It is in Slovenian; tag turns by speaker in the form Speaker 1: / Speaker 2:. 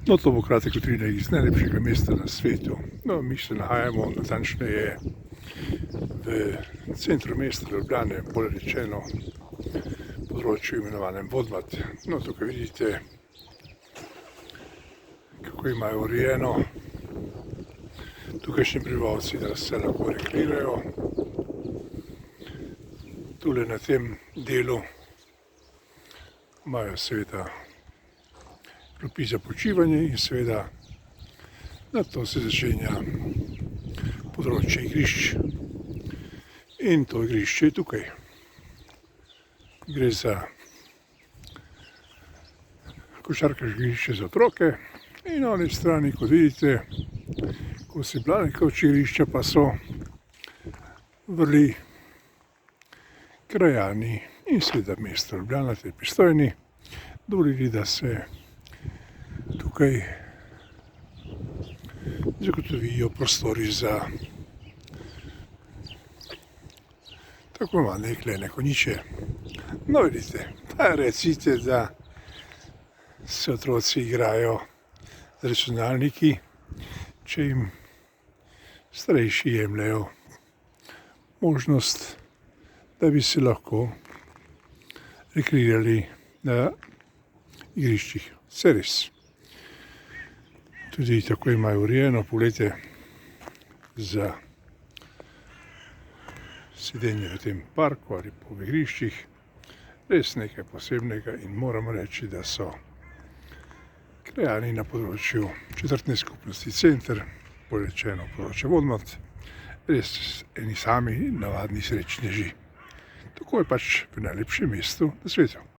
Speaker 1: No, to bo kratek utrinek iz najlepšega mesta na svetu. No, mi se nahajamo natančneje v centru mesta Ljubljane, bolj rečeno področju imenovanem Vodmat. No, tukaj vidite, kako imajo urejeno tukajšnji prebivalci, da se lahko rekreirajo. Tule na tem delu imajo seveda klopi za počivanje in seveda na to se začenja področje igrišč. In to igrišče je tukaj. Gre za košarkarsko igrišče za otroke in na oni strani, kot vidite, ko se nekoč igrišča, pa so vrli krajani in seveda mesto Ljubljana, te pristojni, dovolili, da se tukaj zagotovijo prostori za tako imenovane jeklene konjiče. No, vidite, pa recite, da se otroci igrajo z računalniki, če jim starejši jemljejo možnost, da bi se lahko rekreirali na igriščih. Vse res. Tudi tako imajo urejeno, poglejte, za sedenje v tem parku ali po igriščih. Res nekaj posebnega in moramo reči, da so krajani na področju četrtne skupnosti Center, bolj rečeno področje Vodmat, res eni sami navadni srečneži. Tako je pač v najlepšem mestu na svetu.